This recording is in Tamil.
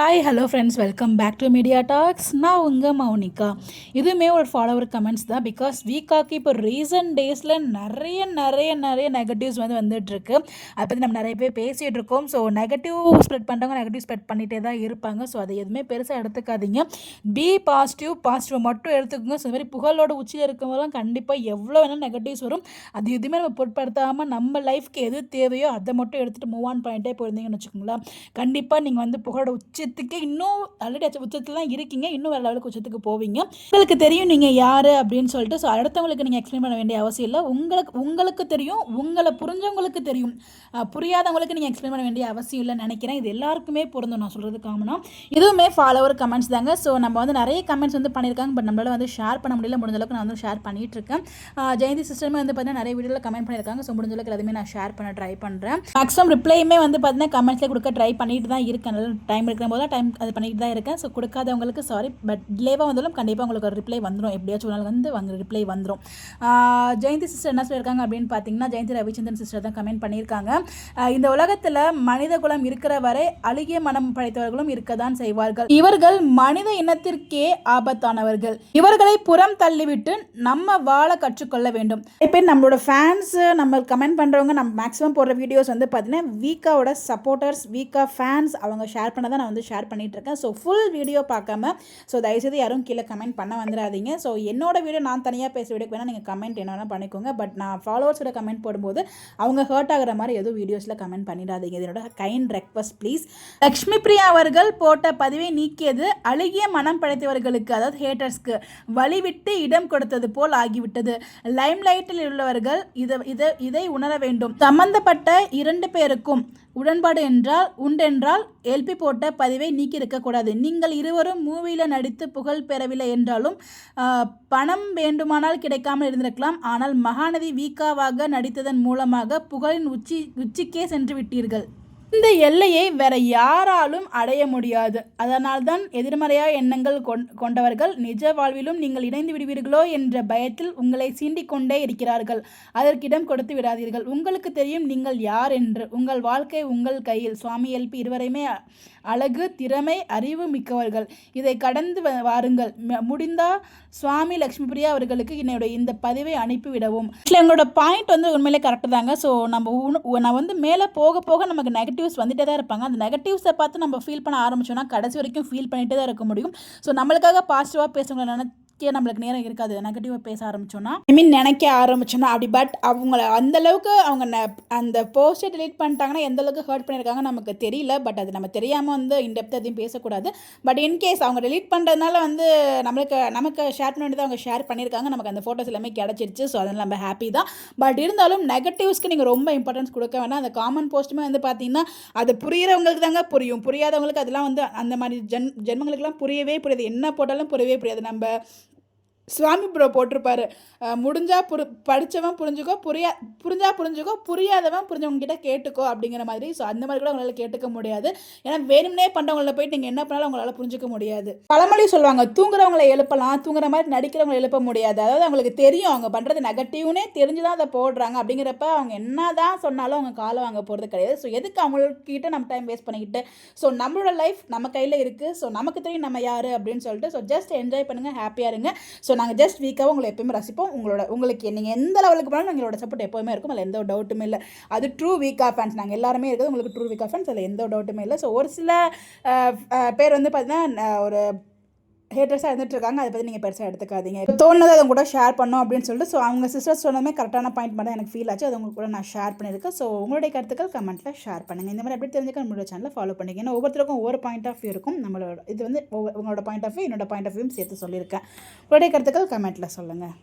Hi hello friends, welcome back to Media Talks. நான் உங்கள் மௌனிகா. இதுவுமே ஒரு ஃபாலோவர் கமெண்ட்ஸ் தான். பிகாஸ் வீக்காக்கு இப்போ ரீசன்ட் டேஸில் நிறைய நெகட்டிவ்ஸ் வந்துட்டுருக்கு. அதை பற்றி நம்ம நிறைய பேர் பேசிகிட்டு இருக்கோம். ஸோ நெகட்டிவ் ஸ்ப்ரெட் பண்ணுறவங்க நெகட்டிவ் ஸ்ப்ரெட் பண்ணிகிட்டே தான் இருப்பாங்க. ஸோ அதை எதுவுமே பெருசாக எடுத்துக்காதீங்க. பி பாசிட்டிவ் மட்டும் எடுத்துக்கோங்க. ஸோ இந்த மாதிரி புகழோட உச்சியில் இருக்கும்போதெல்லாம் கண்டிப்பாக எவ்வளோ வேணாலும் நெகட்டிவ்ஸ் வரும். அது எதுவுமே நம்ம பொருட்படுத்தாமல் நம்ம லைஃப்க்கு எது தேவையோ அதை மட்டும் எடுத்துகிட்டு மூவ் ஆன் பண்ணிட்டே போயிருந்தீங்கன்னு வச்சுக்கோங்களேன். கண்டிப்பாக நீங்கள் புகழோட உச்சத்துக்கு இன்னும் ஆல்ரெடி உச்சத்தில் தான் இருக்கீங்க, இன்னும் வேறு லெவலுக்கு உச்சத்துக்கு போவீங்க. உங்களுக்கு தெரியும் நீங்கள் யார் அப்படின்னு சொல்லிட்டு. ஸோ அடுத்தவங்களுக்கு நீங்கள் எக்ஸ்பிளைன் பண்ண வேண்டிய அவசியம் இல்லை. உங்களுக்கு தெரியும், உங்களை புரிஞ்சவங்களுக்கு தெரியும். புரியாதவங்களுக்கு நீங்கள் எக்ஸ்பிளைன் பண்ண வேண்டிய அவசியம் இல்லைன்னு நினைக்கிறேன். இது எல்லாருக்குமே பொருந்தும் நான் சொல்கிறது காமனாக. இதுவுமே ஃபாலோவர் கமெண்ட்ஸ் தாங்க. ஸோ நம்ம நிறைய கமெண்ட்ஸ் பண்ணியிருக்காங்க. பட் நம்மளால் ஷேர் பண்ண முடியல. முடிஞ்ச அளவுக்கு நான் ஷேர் பண்ணிட்டு இருக்கேன். ஜெயந்தி சிஸ்டருமே பார்த்தீங்கன்னா நிறைய வீடியோவில் கமெண்ட் பண்ணியிருக்காங்க. ஸோ முடிஞ்ச அளவுக்கு எல்லாத்தையுமே நான் ஷேர் பண்ண ட்ரை பண்ணுறேன். மேக்ஸிமம் ரிப்ளையுமே பார்த்தீங்கன்னா கமெண்ட்ஸில் கொடுக்க ட்ரை பண்ணிட்டு தான் இருக்கேன். நல்ல டைம் இருக்கிற போது டைம் அது பண்ணிட்டு தான் இருக்கேன். ஸோ கொடுக்காதவங்களுக்கு சாரி, பட் டிலேவாக வந்தாலும் கண்டிப்பாக உங்களுக்கு ஒரு ரிப்ளை வந்துடும். எப்படியாச்சும் ஒரு நாள் ரிப்ளை வந்துடும். ஜெயந்தி சிஸ்டர் என்ன சொல்லியிருக்காங்க அப்படின்னு பார்த்தீங்கன்னா, ஜெயந்தி ரவிச்சந்திரன் சிஸ்டர் தான் கமெண்ட் பண்ணியிருக்காங்க. இந்த உலகத்தில் மனித குலம் இருக்கிற வரை அழுகிய மனம் படைத்தவர்களும் இருக்க தான் செய்வார்கள். இவர்கள் மனித இனத்திற்கே ஆபத்தானவர்கள். இவர்களை புறம் தள்ளிவிட்டு நம்ம வாழ கற்றுக்கொள்ள வேண்டும். இப்போ நம்மளோட ஃபேன்ஸ், நம்ம கமெண்ட் பண்ணுறவங்க, நம்ம மேக்ஸிமம் போடுற வீடியோஸ் பார்த்தீங்கன்னா வீக்காவோட சப்போர்ட்டர்ஸ், வீக்கா ஃபேன்ஸ் அவங்க ஷேர் பண்ண தான் நான் ஷேர் பண்ணிட்டு இருக்கேன். ஸோ ஃபுல் வீடியோ பார்க்காம ஸோ தயவுசெய்து யாரும் கீழே கமெண்ட் பண்ண வந்துடாதீங்க. ஸோ என்னோட வீடியோ நான் தனியாக பேச வீடியோக்கு வேணால் நீங்கள் கமெண்ட் என்ன வேணால் பண்ணிக்கோங்க. பட் நான் ஃபாலோவர்ஸோட கமெண்ட் போடும்போது அவங்க ஹர்ட் ஆகிற மாதிரி எதுவும் வீடியோஸில் கமெண்ட் பண்ணிடாதீங்க. இதனோட kind request please. Lakshmi Priya அவர்கள் போட்ட பதிவை நீக்கியது அழுகிய மனம் படைத்தவர்களுக்கு, அதாவது ஹேட்டர்ஸ்க்கு வழிவிட்டு இடம் கொடுத்தது போல் ஆகிவிட்டது. லைம் லைட்டில் உள்ளவர்கள் இதை உணர வேண்டும். சம்பந்தப்பட்ட 2 பேருக்கும் உடன்பாடு உண்டென்றால் எல்பி போட்ட பதிவை நீக்கி இருக்கக்கூடாது. நீங்கள் இருவரும் மூவியில் நடித்து புகழ் பெறவில்லை என்றாலும் பணம் வேண்டுமானால் கிடைக்காமல் இருந்திருக்கலாம். ஆனால் மகாநதி வீக்காவாக நடித்ததன் மூலமாக புகழின் உச்சிக்கே சென்று விட்டீர்கள். இந்த எல்லையை வேற யாராலும் அடைய முடியாது. அதனால்தான் எதிர்மறையாக எண்ணங்கள் கொண்டவர்கள் நிஜ வாழ்விலும் நீங்கள் இணைந்து விடுவீர்களோ என்ற பயத்தில் உங்களை சீண்டிக் கொண்டே இருக்கிறார்கள். அதற்கிடம் கொடுத்து விடாதீர்கள். உங்களுக்கு தெரியும் நீங்கள் யார் என்று. உங்கள் வாழ்க்கை உங்கள் கையில். சுவாமி எல்பி இருவரையுமே அழகு, திறமை, அறிவு மிக்கவர்கள். இதை கடந்து வாருங்கள். முடிந்தால் சுவாமி லக்ஷ்மி பிரியா அவர்களுக்கு என்னுடைய இந்த பதிவை அனுப்பிவிடவும். எங்களோட பாயிண்ட் உண்மையிலே கரெக்டு தாங்க. ஸோ நான் மேலே போக போக நமக்கு நெகட்டிவ்ஸ் வந்துட்டே தான் இருப்பாங்க. அந்த நெகட்டிவ்ஸை பார்த்து நம்ம ஃபீல் பண்ண ஆரம்பிச்சோன்னா கடைசி வரைக்கும் ஃபீல் பண்ணிகிட்டே தான் இருக்க முடியும். ஸோ நம்மளுக்காக பாசிட்டிவாக பேசுகிறவங்கள நம்மளுக்கு நேரம் இருக்காது. நெகட்டிவாக பேச ஆரம்பிச்சோன்னா, நினைக்க ஆரம்பிச்சோன்னா அப்படி. பட் அவங்கள அந்தளவுக்கு அவங்க அந்த போஸ்ட்டை டிலீட் பண்ணிட்டாங்கன்னா எந்த அளவுக்கு ஹர்ட் பண்ணியிருக்காங்க நமக்கு தெரியல. பட் அது நம்ம தெரியாமல் இன்டெப்த் எதையும் பேசக்கூடாது. பட் இன்கேஸ் அவங்க டிலீட் பண்ணுறதுனால நமக்கு ஷேர் பண்ண வேண்டியது அவங்க ஷேர் பண்ணியிருக்காங்க. நமக்கு அந்த ஃபோட்டோஸ் எல்லாமே கிடச்சிருச்சு. ஸோ அதனால் நம்ம ஹாப்பி தான். பட் இருந்தாலும் நெகட்டிவ்ஸ்க்கு நீங்கள் ரொம்ப இம்பார்ட்டன்ஸ் கொடுக்க வேண்டாம். அந்த காமன் போஸ்ட்டுமே பார்த்தீங்கன்னா அது புரிகிறவங்களுக்கு தாங்க புரியும். புரியாதவங்களுக்கு அதெல்லாம் அந்த மாதிரி ஜென்மங்களுக்கெல்லாம் புரியவே புரியாது. என்ன போட்டாலும் புரியவே புரியாது. நம்ம சுவாமி ப்ரோ போட்டிருப்பாரு, முடிஞ்சால் படித்தவன் புரிஞ்சுக்கோ, புரிஞ்சுக்கோ, புரியாதவன் புரிஞ்சவங்ககிட்ட கேட்டுக்கோ அப்படிங்கிற மாதிரி. ஸோ அந்த மாதிரி கூட உங்களால் கேட்டுக்க முடியாது. ஏன்னா வேணும்னே பண்ணுறவங்கள போயிட்டு நீங்கள் என்ன பண்ணாலும் உங்களால் புரிஞ்சிக்க முடியாது. பழமொழி சொல்லுவாங்க, தூங்குறவங்களை எழுப்பலாம், தூங்குற மாதிரி நடிக்கிறவங்களை எழுப்ப முடியாது. அதாவது அவங்களுக்கு தெரியும் அவங்க பண்ணுறது நெகட்டிவ்னே தெரிஞ்சு தான் அதை போடுறாங்க. அப்படிங்கிறப்ப அவங்க என்ன தான் சொன்னாலும் அவங்க காலை வாங்க போகிறது கிடையாது. ஸோ எதுக்கு அவங்கக்கிட்ட நம்ம டைம் வேஸ்ட் பண்ணிக்கிட்டு. ஸோ நம்மளோட லைஃப் நம்ம கையில் இருக்குது. ஸோ நமக்கு தெரியும் நம்ம யார் அப்படின்னு சொல்லிட்டு. ஸோ ஜஸ்ட் என்ஜாய் பண்ணுங்கள், ஹாப்பியாக இருங்க. ஸோ நாங்கள் ஜஸ்ட் வீக்காக உங்களை எப்போயுமே ரசிப்போம். உங்களுக்கு நீங்கள் எந்த லெவலுக்கு போனாலும் எங்களோட சப்போர்ட் எப்போவுமே இருக்கும். அதில் எந்த ஒரு டவுட்டுமே இல்லை. அது ட்ரூ வீக்கா ஃபேன்ஸ் நாங்கள் எல்லாருமே இருக்குது. உங்களுக்கு ட்ரூ வீக்கா ஃபேன்ஸ், அதில் எந்த ஒரு டவுட்டுமே இல்லை. ஸோ ஒரு சில பேர் பார்த்தீங்கன்னா ஒரு ஹேட்டர்ஸாக இருந்துகிட்ருக்காங்க. அதை பற்றி நீங்கள் பெருசாக எடுத்துக்காதீங்க. இப்போ தோணுனதை அதை கூட ஷேர் பண்ணோம் அப்படின்னு சொல்லிட்டு. ஸோ அவங்க சிஸ்டர்ஸ் சொன்னதுமே கரெக்டான பாயிண்ட் மட்டும் எனக்கு ஃபீல் ஆச்சு. அது உங்களுக்கு கூட நான் ஷேர் பண்ணியிருக்கேன். ஸோ உங்களுடைய கருத்துக்கள் கமெண்ட்டில் ஷேர் பண்ணுங்கள். இந்த மாதிரி எப்படி தெரிஞ்சுக்க நம்மளோட சேனலை ஃபாலோ பண்ணிங்க. ஏன்னா ஒவ்வொருத்தருக்கும் ஒவ்வொரு பாயிண்ட் ஆஃப் வியூ இருக்கும். நம்மளோட இது உங்களோட பாயிண்ட் ஆஃப் வியூ என்னோட பாயிண்ட் ஆஃப் வியூ சேர்த்து சொல்லியிருக்கேன். உங்களுடைய கருத்துக்கள் கமெண்ட்டில் சொல்லுங்கள்.